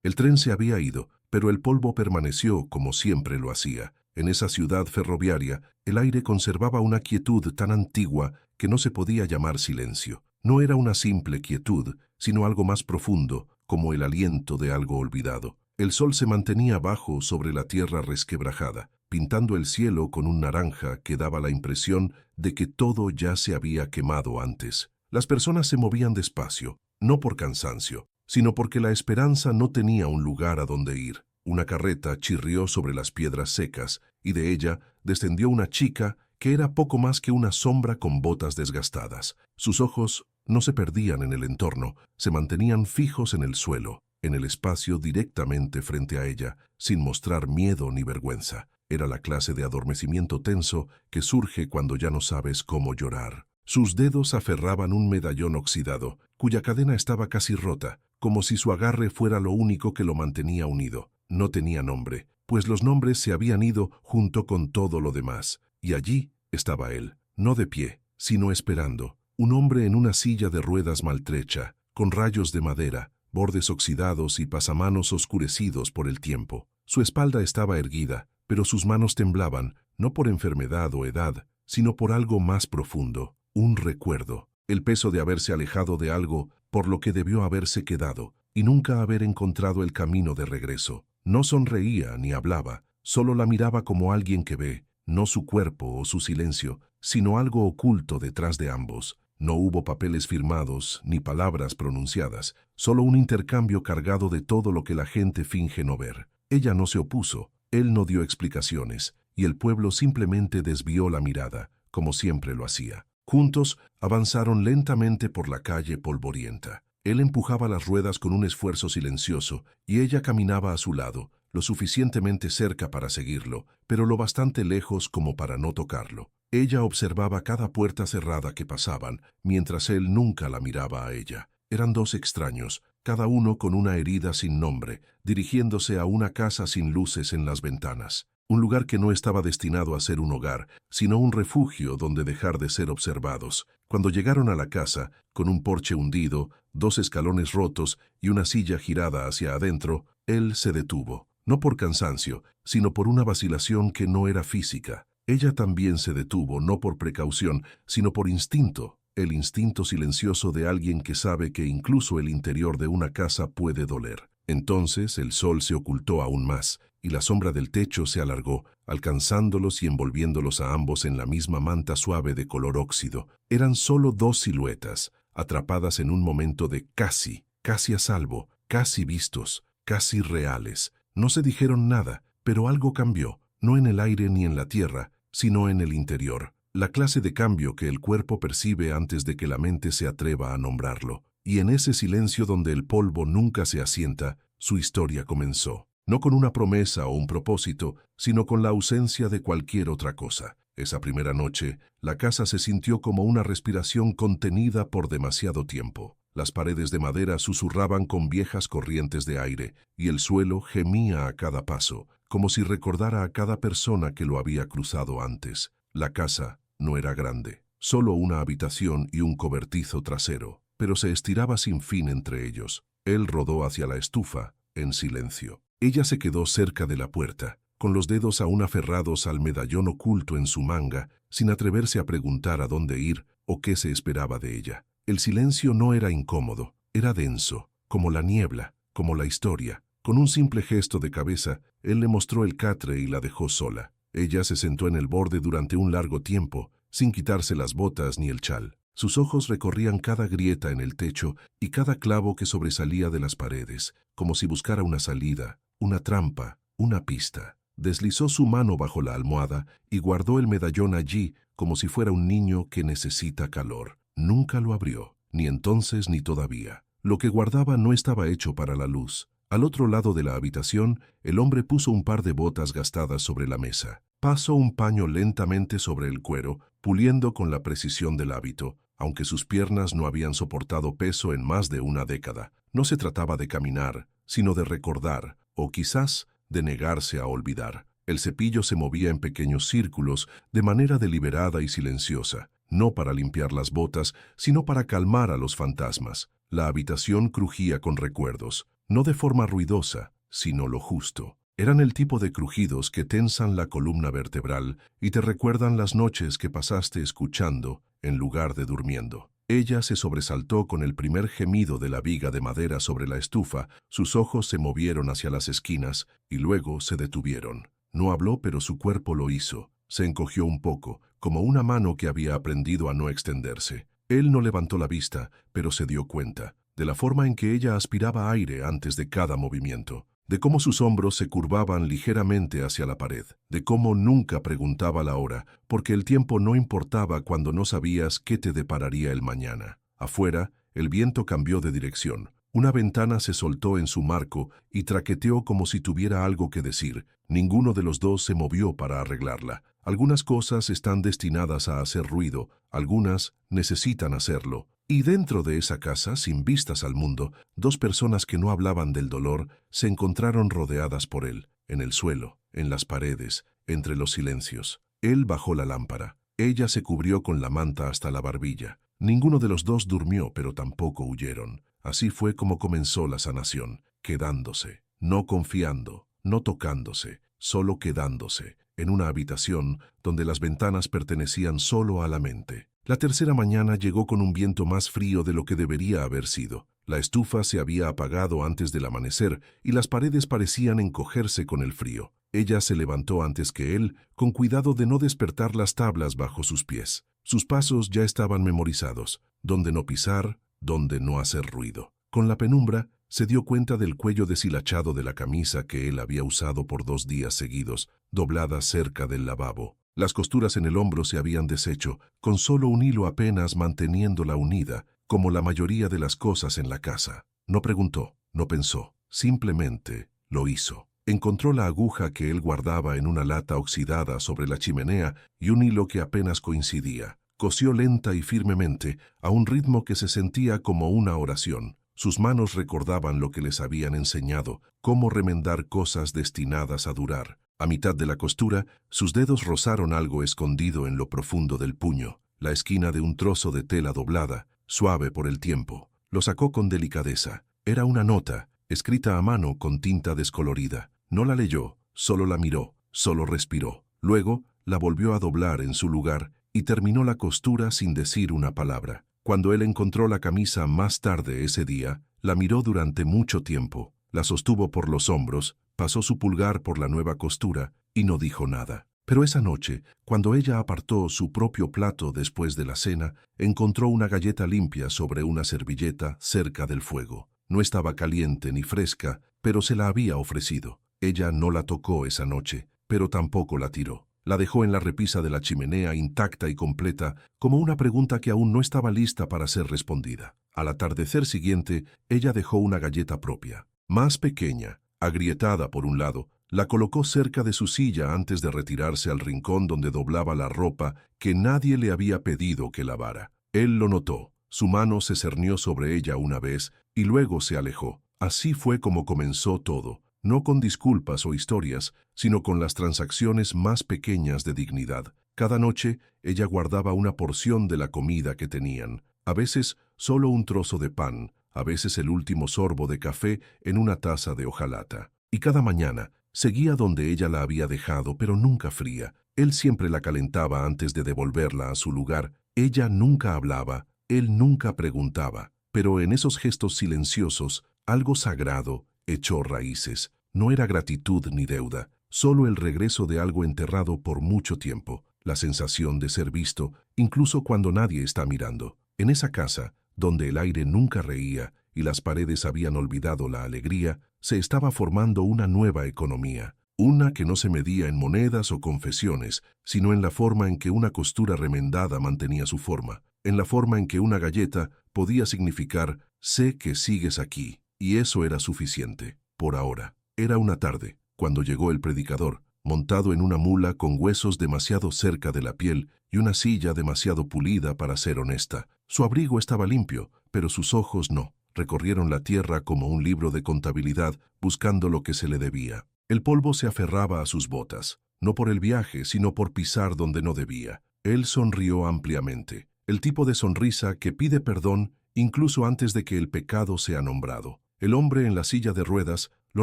El tren se había ido, pero el polvo permaneció como siempre lo hacía. En esa ciudad ferroviaria, el aire conservaba una quietud tan antigua que no se podía llamar silencio. No era una simple quietud, sino algo más profundo, como el aliento de algo olvidado. El sol se mantenía bajo sobre la tierra resquebrajada, pintando el cielo con un naranja que daba la impresión de que todo ya se había quemado antes. Las personas se movían despacio, no por cansancio, sino porque la esperanza no tenía un lugar a donde ir. Una carreta chirrió sobre las piedras secas, y de ella descendió una chica que era poco más que una sombra con botas desgastadas. Sus ojos no se perdían en el entorno, se mantenían fijos en el suelo, en el espacio directamente frente a ella, sin mostrar miedo ni vergüenza. Era la clase de adormecimiento tenso que surge cuando ya no sabes cómo llorar. Sus dedos aferraban un medallón oxidado, cuya cadena estaba casi rota, como si su agarre fuera lo único que lo mantenía unido. No tenía nombre, pues los nombres se habían ido junto con todo lo demás. Y allí estaba él, no de pie, sino esperando. Un hombre en una silla de ruedas maltrecha, con rayos de madera, bordes oxidados y pasamanos oscurecidos por el tiempo. Su espalda estaba erguida, pero sus manos temblaban, no por enfermedad o edad, sino por algo más profundo, un recuerdo, el peso de haberse alejado de algo por lo que debió haberse quedado, y nunca haber encontrado el camino de regreso. No sonreía ni hablaba, solo la miraba como alguien que ve, no su cuerpo o su silencio, sino algo oculto detrás de ambos. No hubo papeles firmados ni palabras pronunciadas, solo un intercambio cargado de todo lo que la gente finge no ver. Ella no se opuso, él no dio explicaciones, y el pueblo simplemente desvió la mirada, como siempre lo hacía. Juntos avanzaron lentamente por la calle polvorienta. Él empujaba las ruedas con un esfuerzo silencioso, y ella caminaba a su lado, lo suficientemente cerca para seguirlo, pero lo bastante lejos como para no tocarlo. Ella observaba cada puerta cerrada que pasaban, mientras él nunca la miraba a ella. Eran dos extraños, cada uno con una herida sin nombre, dirigiéndose a una casa sin luces en las ventanas. Un lugar que no estaba destinado a ser un hogar, sino un refugio donde dejar de ser observados. Cuando llegaron a la casa, con un porche hundido, dos escalones rotos y una silla girada hacia adentro, él se detuvo, no por cansancio, sino por una vacilación que no era física. Ella también se detuvo, no por precaución, sino por instinto, el instinto silencioso de alguien que sabe que incluso el interior de una casa puede doler. Entonces el sol se ocultó aún más, y la sombra del techo se alargó, alcanzándolos y envolviéndolos a ambos en la misma manta suave de color óxido. Eran solo dos siluetas, atrapadas en un momento de casi a salvo, casi vistos, casi reales. No se dijeron nada, pero algo cambió, no en el aire ni en la tierra, sino en el interior. La clase de cambio que el cuerpo percibe antes de que la mente se atreva a nombrarlo. Y en ese silencio donde el polvo nunca se asienta, su historia comenzó. No con una promesa o un propósito, sino con la ausencia de cualquier otra cosa. Esa primera noche, la casa se sintió como una respiración contenida por demasiado tiempo. Las paredes de madera susurraban con viejas corrientes de aire, y el suelo gemía a cada paso, como si recordara a cada persona que lo había cruzado antes. La casa no era grande, solo una habitación y un cobertizo trasero, pero se estiraba sin fin entre ellos. Él rodó hacia la estufa, en silencio. Ella se quedó cerca de la puerta, con los dedos aún aferrados al medallón oculto en su manga, sin atreverse a preguntar a dónde ir o qué se esperaba de ella. El silencio no era incómodo, era denso, como la niebla, como la historia. Con un simple gesto de cabeza, él le mostró el catre y la dejó sola. Ella se sentó en el borde durante un largo tiempo, sin quitarse las botas ni el chal. Sus ojos recorrían cada grieta en el techo y cada clavo que sobresalía de las paredes, como si buscara una salida, una trampa, una pista. Deslizó su mano bajo la almohada y guardó el medallón allí como si fuera un niño que necesita calor. Nunca lo abrió, ni entonces ni todavía. Lo que guardaba no estaba hecho para la luz. Al otro lado de la habitación, el hombre puso un par de botas gastadas sobre la mesa. Pasó un paño lentamente sobre el cuero, puliendo con la precisión del hábito, aunque sus piernas no habían soportado peso en más de una década. No se trataba de caminar, sino de recordar, o quizás de negarse a olvidar. El cepillo se movía en pequeños círculos, de manera deliberada y silenciosa, no para limpiar las botas, sino para calmar a los fantasmas. La habitación crujía con recuerdos, no de forma ruidosa, sino lo justo. Eran el tipo de crujidos que tensan la columna vertebral y te recuerdan las noches que pasaste escuchando en lugar de durmiendo. Ella se sobresaltó con el primer gemido de la viga de madera sobre la estufa, sus ojos se movieron hacia las esquinas y luego se detuvieron. No habló, pero su cuerpo lo hizo. Se encogió un poco, como una mano que había aprendido a no extenderse. Él no levantó la vista, pero se dio cuenta de la forma en que ella aspiraba aire antes de cada movimiento, de cómo sus hombros se curvaban ligeramente hacia la pared, de cómo nunca preguntaba la hora, porque el tiempo no importaba cuando no sabías qué te depararía el mañana. Afuera, el viento cambió de dirección. Una ventana se soltó en su marco y traqueteó como si tuviera algo que decir. Ninguno de los dos se movió para arreglarla. Algunas cosas están destinadas a hacer ruido, algunas necesitan hacerlo. Y dentro de esa casa, sin vistas al mundo, dos personas que no hablaban del dolor se encontraron rodeadas por él, en el suelo, en las paredes, entre los silencios. Él bajó la lámpara. Ella se cubrió con la manta hasta la barbilla. Ninguno de los dos durmió, pero tampoco huyeron. Así fue como comenzó la sanación, quedándose, no confiando, no tocándose, solo quedándose, en una habitación donde las ventanas pertenecían solo a la mente. La tercera mañana llegó con un viento más frío de lo que debería haber sido. La estufa se había apagado antes del amanecer y las paredes parecían encogerse con el frío. Ella se levantó antes que él, con cuidado de no despertar las tablas bajo sus pies. Sus pasos ya estaban memorizados, donde no pisar, donde no hacer ruido. Con la penumbra, se dio cuenta del cuello deshilachado de la camisa que él había usado por 2 días seguidos, doblada cerca del lavabo. Las costuras en el hombro se habían deshecho, con solo un hilo apenas manteniéndola unida, como la mayoría de las cosas en la casa. No preguntó, no pensó, simplemente lo hizo. Encontró la aguja que él guardaba en una lata oxidada sobre la chimenea y un hilo que apenas coincidía. Cosió lenta y firmemente, a un ritmo que se sentía como una oración. Sus manos recordaban lo que les habían enseñado, cómo remendar cosas destinadas a durar. A mitad de la costura, sus dedos rozaron algo escondido en lo profundo del puño, la esquina de un trozo de tela doblada, suave por el tiempo. Lo sacó con delicadeza. Era una nota, escrita a mano con tinta descolorida. No la leyó, solo la miró, solo respiró. Luego, la volvió a doblar en su lugar y terminó la costura sin decir una palabra. Cuando él encontró la camisa más tarde ese día, la miró durante mucho tiempo, la sostuvo por los hombros, pasó su pulgar por la nueva costura y no dijo nada. Pero esa noche, cuando ella apartó su propio plato después de la cena, encontró una galleta limpia sobre una servilleta cerca del fuego. No estaba caliente ni fresca, pero se la había ofrecido. Ella no la tocó esa noche, pero tampoco la tiró. La dejó en la repisa de la chimenea intacta y completa, como una pregunta que aún no estaba lista para ser respondida. Al atardecer siguiente, ella dejó una galleta propia, más pequeña, agrietada por un lado, la colocó cerca de su silla antes de retirarse al rincón donde doblaba la ropa que nadie le había pedido que lavara. Él lo notó. Su mano se cernió sobre ella una vez y luego se alejó. Así fue como comenzó todo. No con disculpas o historias, sino con las transacciones más pequeñas de dignidad. Cada noche, ella guardaba una porción de la comida que tenían, a veces solo un trozo de pan, a veces el último sorbo de café en una taza de hojalata. Y cada mañana, seguía donde ella la había dejado, pero nunca fría. Él siempre la calentaba antes de devolverla a su lugar. Ella nunca hablaba, él nunca preguntaba, pero en esos gestos silenciosos, algo sagrado echó raíces. No era gratitud ni deuda, solo el regreso de algo enterrado por mucho tiempo, la sensación de ser visto, incluso cuando nadie está mirando. En esa casa, donde el aire nunca reía y las paredes habían olvidado la alegría, se estaba formando una nueva economía, una que no se medía en monedas o confesiones, sino en la forma en que una costura remendada mantenía su forma, en la forma en que una galleta podía significar «sé que sigues aquí», y eso era suficiente, por ahora. Era una tarde, cuando llegó el predicador, montado en una mula con huesos demasiado cerca de la piel y una silla demasiado pulida para ser honesta. Su abrigo estaba limpio, pero sus ojos no. Recorrieron la tierra como un libro de contabilidad, buscando lo que se le debía. El polvo se aferraba a sus botas, no por el viaje, sino por pisar donde no debía. Él sonrió ampliamente, el tipo de sonrisa que pide perdón incluso antes de que el pecado sea nombrado. El hombre en la silla de ruedas lo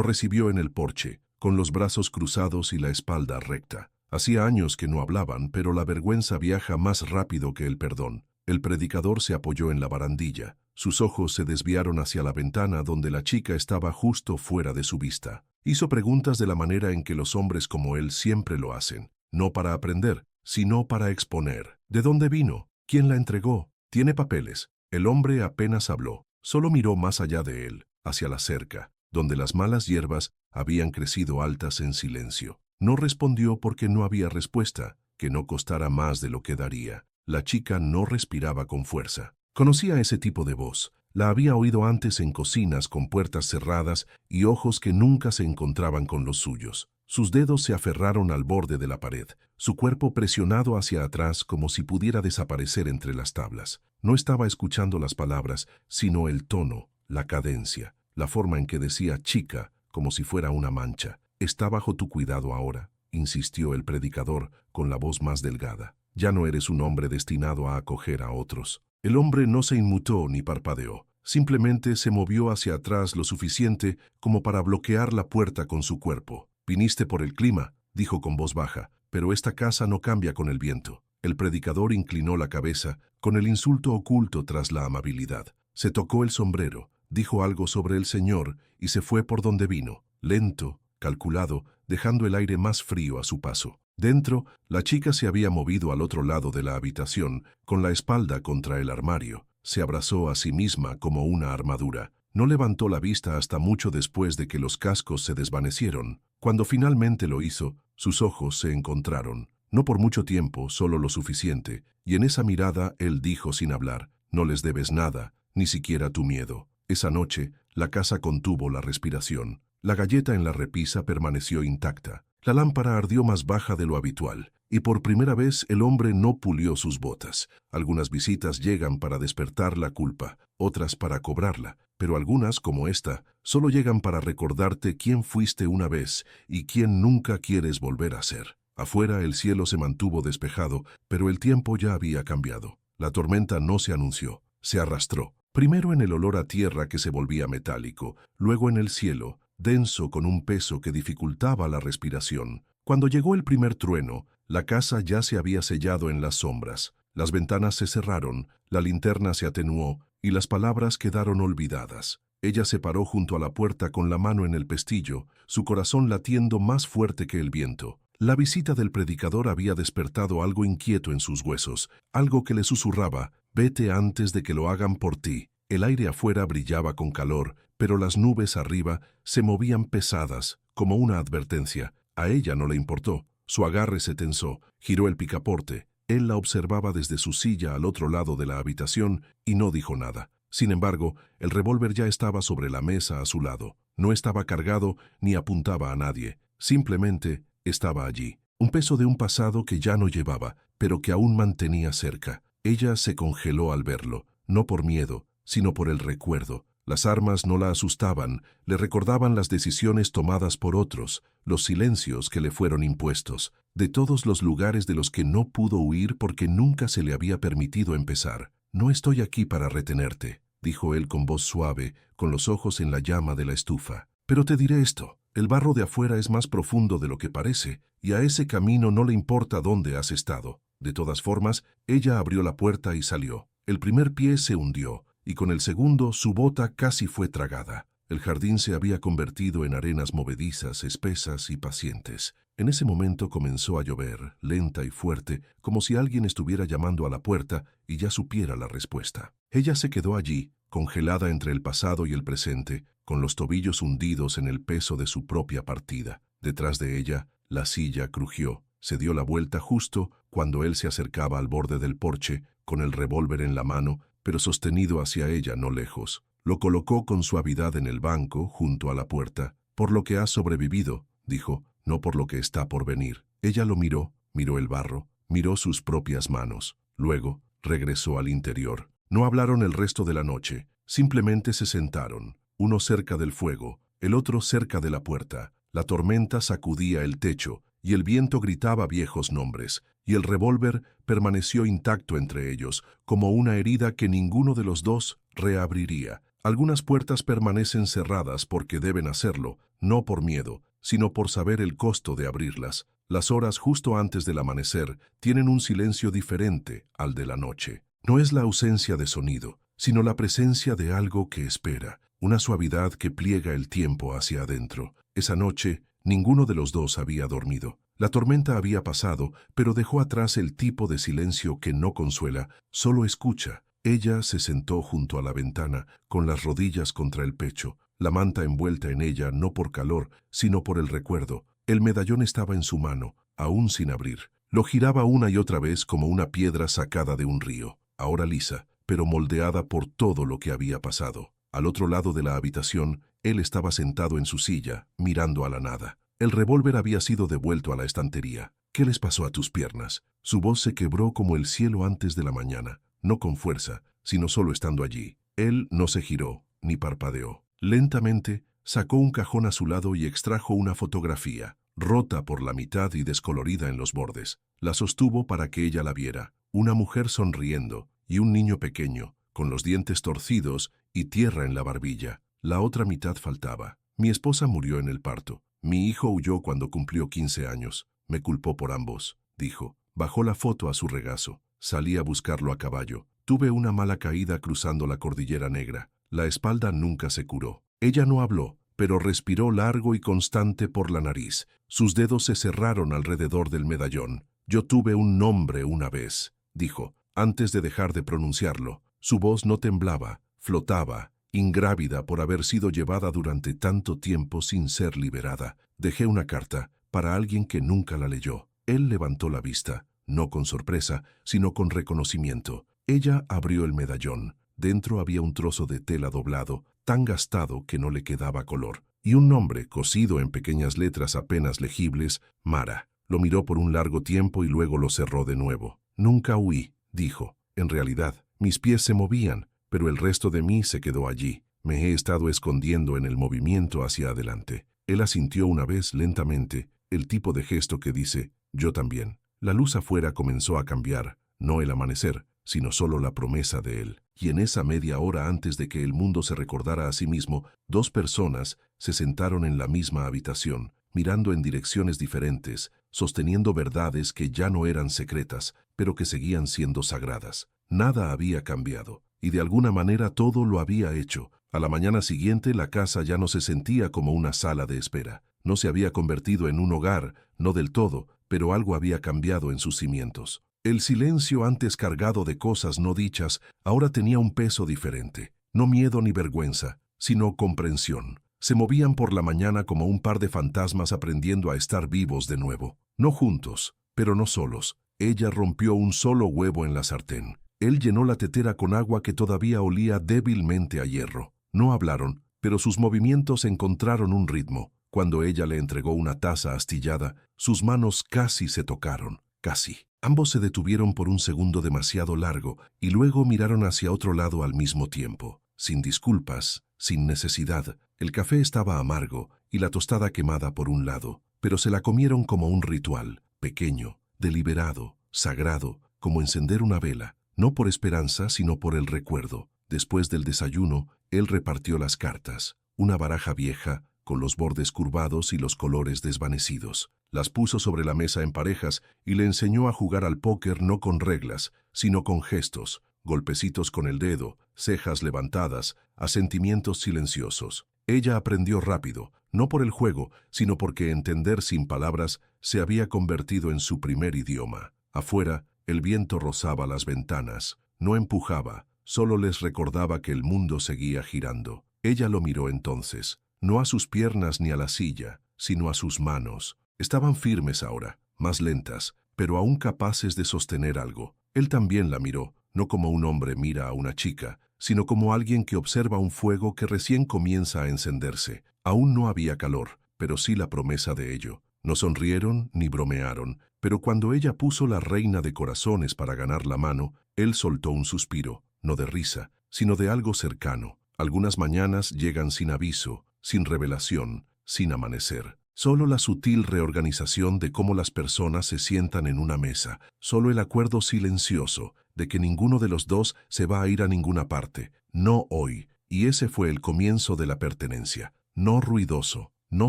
recibió en el porche, con los brazos cruzados y la espalda recta. Hacía años que no hablaban, pero la vergüenza viaja más rápido que el perdón. El predicador se apoyó en la barandilla. Sus ojos se desviaron hacia la ventana donde la chica estaba justo fuera de su vista. Hizo preguntas de la manera en que los hombres como él siempre lo hacen, no para aprender, sino para exponer. ¿De dónde vino? ¿Quién la entregó? ¿Tiene papeles? El hombre apenas habló, solo miró más allá de él, hacia la cerca, donde las malas hierbas habían crecido altas en silencio. No respondió porque no había respuesta, que no costara más de lo que daría. La chica no respiraba con fuerza. Conocía ese tipo de voz. La había oído antes en cocinas con puertas cerradas y ojos que nunca se encontraban con los suyos. Sus dedos se aferraron al borde de la pared, su cuerpo presionado hacia atrás como si pudiera desaparecer entre las tablas. No estaba escuchando las palabras, sino el tono, la cadencia, la forma en que decía chica, como si fuera una mancha. «Está bajo tu cuidado ahora», insistió el predicador con la voz más delgada. «Ya no eres un hombre destinado a acoger a otros». El hombre no se inmutó ni parpadeó. Simplemente se movió hacia atrás lo suficiente como para bloquear la puerta con su cuerpo. «Viniste por el clima», dijo con voz baja, «pero esta casa no cambia con el viento». El predicador inclinó la cabeza, con el insulto oculto tras la amabilidad. Se tocó el sombrero, dijo algo sobre el Señor y se fue por donde vino, lento, calculado, dejando el aire más frío a su paso. Dentro, la chica se había movido al otro lado de la habitación, con la espalda contra el armario. Se abrazó a sí misma como una armadura. No levantó la vista hasta mucho después de que los cascos se desvanecieron. Cuando finalmente lo hizo, sus ojos se encontraron. No por mucho tiempo, solo lo suficiente, y en esa mirada él dijo sin hablar, «No les debes nada, ni siquiera tu miedo». Esa noche, la casa contuvo la respiración. La galleta en la repisa permaneció intacta. La lámpara ardió más baja de lo habitual, y por primera vez el hombre no pulió sus botas. Algunas visitas llegan para despertar la culpa, otras para cobrarla, pero algunas, como esta, solo llegan para recordarte quién fuiste una vez y quién nunca quieres volver a ser. Afuera el cielo se mantuvo despejado, pero el tiempo ya había cambiado. La tormenta no se anunció, se arrastró. Primero en el olor a tierra que se volvía metálico, luego en el cielo, denso con un peso que dificultaba la respiración. Cuando llegó el primer trueno, la casa ya se había sellado en las sombras. Las ventanas se cerraron, la linterna se atenuó y las palabras quedaron olvidadas. Ella se paró junto a la puerta con la mano en el pestillo, su corazón latiendo más fuerte que el viento. La visita del predicador había despertado algo inquieto en sus huesos, algo que le susurraba, «Vete antes de que lo hagan por ti». El aire afuera brillaba con calor, pero las nubes arriba se movían pesadas, como una advertencia. A ella no le importó. Su agarre se tensó, giró el picaporte. Él la observaba desde su silla al otro lado de la habitación y no dijo nada. Sin embargo, el revólver ya estaba sobre la mesa a su lado. No estaba cargado ni apuntaba a nadie. Simplemente estaba allí. Un peso de un pasado que ya no llevaba, pero que aún mantenía cerca. Ella se congeló al verlo, no por miedo, sino por el recuerdo. Las armas no la asustaban, le recordaban las decisiones tomadas por otros, los silencios que le fueron impuestos, de todos los lugares de los que no pudo huir porque nunca se le había permitido empezar. «No estoy aquí para retenerte», dijo él con voz suave, con los ojos en la llama de la estufa. «Pero te diré esto, el barro de afuera es más profundo de lo que parece, y a ese camino no le importa dónde has estado». De todas formas, ella abrió la puerta y salió. El primer pie se hundió, y con el segundo su bota casi fue tragada. El jardín se había convertido en arenas movedizas, espesas y pacientes. En ese momento comenzó a llover, lenta y fuerte, como si alguien estuviera llamando a la puerta y ya supiera la respuesta. Ella se quedó allí, congelada entre el pasado y el presente, con los tobillos hundidos en el peso de su propia partida. Detrás de ella, la silla crujió. Se dio la vuelta justo cuando él se acercaba al borde del porche, con el revólver en la mano, pero sostenido hacia ella no lejos. Lo colocó con suavidad en el banco, junto a la puerta. «Por lo que has sobrevivido», dijo, «no por lo que está por venir». Ella lo miró, miró el barro, miró sus propias manos. Luego regresó al interior. No hablaron el resto de la noche, simplemente se sentaron, uno cerca del fuego, el otro cerca de la puerta. La tormenta sacudía el techo, y el viento gritaba viejos nombres, y el revólver permaneció intacto entre ellos, como una herida que ninguno de los dos reabriría. Algunas puertas permanecen cerradas porque deben hacerlo, no por miedo, sino por saber el costo de abrirlas. Las horas justo antes del amanecer tienen un silencio diferente al de la noche. No es la ausencia de sonido, sino la presencia de algo que espera, una suavidad que pliega el tiempo hacia adentro. Esa noche, ninguno de los dos había dormido. La tormenta había pasado, pero dejó atrás el tipo de silencio que no consuela, solo escucha. Ella se sentó junto a la ventana, con las rodillas contra el pecho, la manta envuelta en ella no por calor, sino por el recuerdo. El medallón estaba en su mano, aún sin abrir. Lo giraba una y otra vez como una piedra sacada de un río, ahora lisa, pero moldeada por todo lo que había pasado. Al otro lado de la habitación, él estaba sentado en su silla, mirando a la nada. El revólver había sido devuelto a la estantería. ¿Qué les pasó a tus piernas? Su voz se quebró como el cielo antes de la mañana, no con fuerza, sino solo estando allí. Él no se giró, ni parpadeó. Lentamente, sacó un cajón a su lado y extrajo una fotografía, rota por la mitad y descolorida en los bordes. La sostuvo para que ella la viera. Una mujer sonriendo y un niño pequeño, con los dientes torcidos y tierra en la barbilla. La otra mitad faltaba. Mi esposa murió en el parto. Mi hijo huyó cuando cumplió 15 años. Me culpó por ambos, dijo. Bajó la foto a su regazo. Salí a buscarlo a caballo. Tuve una mala caída cruzando la cordillera negra. La espalda nunca se curó. Ella no habló, pero respiró largo y constante por la nariz. Sus dedos se cerraron alrededor del medallón. Yo tuve un nombre una vez, dijo, antes de dejar de pronunciarlo. Su voz no temblaba, flotaba, ingrávida por haber sido llevada durante tanto tiempo sin ser liberada. Dejé una carta para alguien que nunca la leyó. Él levantó la vista, no con sorpresa, sino con reconocimiento. Ella abrió el medallón. Dentro había un trozo de tela doblado, tan gastado que no le quedaba color, y un nombre cosido en pequeñas letras apenas legibles, Mara. Lo miró por un largo tiempo y luego lo cerró de nuevo. Nunca huí, dijo. En realidad, mis pies se movían, pero el resto de mí se quedó allí. Me he estado escondiendo en el movimiento hacia adelante. Él asintió una vez lentamente, el tipo de gesto que dice, yo también. La luz afuera comenzó a cambiar, no el amanecer, sino solo la promesa de él. Y en esa media hora antes de que el mundo se recordara a sí mismo, dos personas se sentaron en la misma habitación, mirando en direcciones diferentes, sosteniendo verdades que ya no eran secretas, pero que seguían siendo sagradas. Nada había cambiado, y de alguna manera todo lo había hecho. A la mañana siguiente la casa ya no se sentía como una sala de espera. No se había convertido en un hogar, no del todo, pero algo había cambiado en sus cimientos. El silencio antes cargado de cosas no dichas ahora tenía un peso diferente. No miedo ni vergüenza, sino comprensión. Se movían por la mañana como un par de fantasmas aprendiendo a estar vivos de nuevo. No juntos, pero no solos. Ella rompió un solo huevo en la sartén. Él llenó la tetera con agua que todavía olía débilmente a hierro. No hablaron, pero sus movimientos encontraron un ritmo. Cuando ella le entregó una taza astillada, sus manos casi se tocaron, casi. Ambos se detuvieron por un segundo demasiado largo y luego miraron hacia otro lado al mismo tiempo. Sin disculpas, sin necesidad. El café estaba amargo y la tostada quemada por un lado, pero se la comieron como un ritual, pequeño, deliberado, sagrado, como encender una vela, no por esperanza, sino por el recuerdo. Después del desayuno, él repartió las cartas, una baraja vieja, con los bordes curvados y los colores desvanecidos. Las puso sobre la mesa en parejas y le enseñó a jugar al póker no con reglas, sino con gestos, golpecitos con el dedo, cejas levantadas, asentimientos silenciosos. Ella aprendió rápido, no por el juego, sino porque entender sin palabras se había convertido en su primer idioma. Afuera, el viento rozaba las ventanas, no empujaba, solo les recordaba que el mundo seguía girando. Ella lo miró entonces, no a sus piernas ni a la silla, sino a sus manos. Estaban firmes ahora, más lentas, pero aún capaces de sostener algo. Él también la miró, no como un hombre mira a una chica, sino como alguien que observa un fuego que recién comienza a encenderse. Aún no había calor, pero sí la promesa de ello. No sonrieron ni bromearon, pero cuando ella puso la reina de corazones para ganar la mano, él soltó un suspiro, no de risa, sino de algo cercano. Algunas mañanas llegan sin aviso, sin revelación, sin amanecer. Solo la sutil reorganización de cómo las personas se sientan en una mesa, solo el acuerdo silencioso de que ninguno de los dos se va a ir a ninguna parte, no hoy, Y ese fue el comienzo de la pertenencia. No ruidoso, no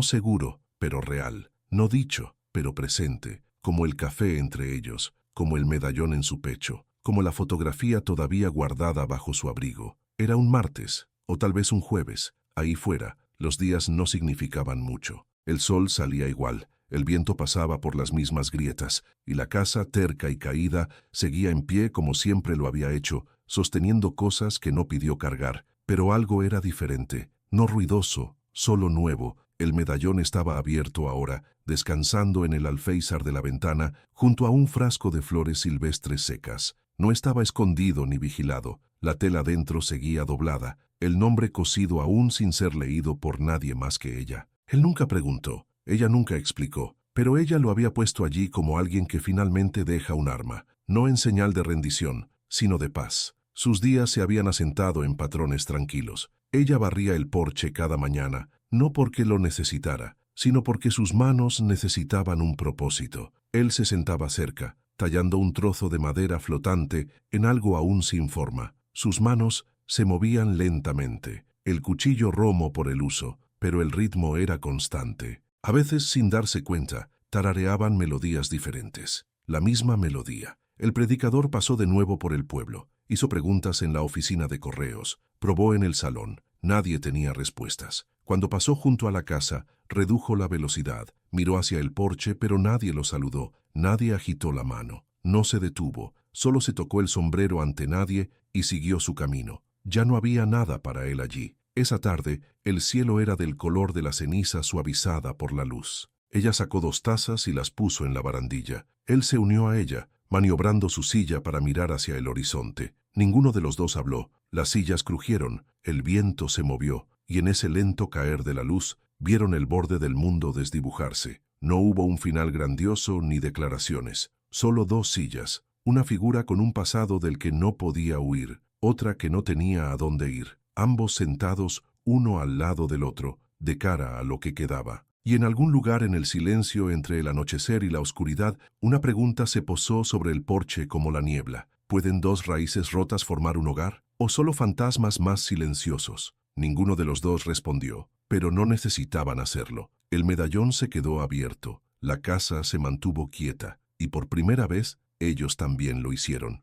seguro, pero real. No dicho, pero presente, como el café entre ellos, como el medallón en su pecho, como la fotografía todavía guardada bajo su abrigo. Era un martes, o tal vez un jueves. Ahí fuera, los días no significaban mucho. El sol salía igual, el viento pasaba por las mismas grietas, y la casa, terca y caída, seguía en pie como siempre lo había hecho, sosteniendo cosas que no pidió cargar. Pero algo era diferente, no ruidoso, solo nuevo. El medallón estaba abierto ahora, descansando en el alféizar de la ventana, junto a un frasco de flores silvestres secas. No estaba escondido ni vigilado, la tela dentro seguía doblada, el nombre cosido aún sin ser leído por nadie más que ella. Él nunca preguntó, ella nunca explicó, pero ella lo había puesto allí como alguien que finalmente deja un arma, no en señal de rendición, sino de paz. Sus días se habían asentado en patrones tranquilos. Ella barría el porche cada mañana, no porque lo necesitara, sino porque sus manos necesitaban un propósito. Él se sentaba cerca, tallando un trozo de madera flotante en algo aún sin forma. Sus manos se movían lentamente, el cuchillo romo por el uso, pero el ritmo era constante. A veces, sin darse cuenta, tarareaban melodías diferentes. La misma melodía. El predicador pasó de nuevo por el pueblo, hizo preguntas en la oficina de correos, probó en el salón. Nadie tenía respuestas. Cuando pasó junto a la casa, redujo la velocidad, miró hacia el porche, pero nadie lo saludó, nadie agitó la mano. No se detuvo, solo se tocó el sombrero ante nadie y siguió su camino. Ya no había nada para él allí. Esa tarde, el cielo era del color de la ceniza suavizada por la luz. Ella sacó 2 tazas y las puso en la barandilla. Él se unió a ella, maniobrando su silla para mirar hacia el horizonte. Ninguno de los dos habló. Las sillas crujieron, el viento se movió, y en ese lento caer de la luz, vieron el borde del mundo desdibujarse. No hubo un final grandioso ni declaraciones. Solo 2 sillas, una figura con un pasado del que no podía huir, otra que no tenía a dónde ir. Ambos sentados, uno al lado del otro, de cara a lo que quedaba. Y en algún lugar en el silencio entre el anochecer y la oscuridad, una pregunta se posó sobre el porche como la niebla. ¿Pueden 2 raíces rotas formar un hogar? ¿O solo fantasmas más silenciosos? Ninguno de los dos respondió, pero no necesitaban hacerlo. El medallón se quedó abierto, la casa se mantuvo quieta, y por primera vez, ellos también lo hicieron.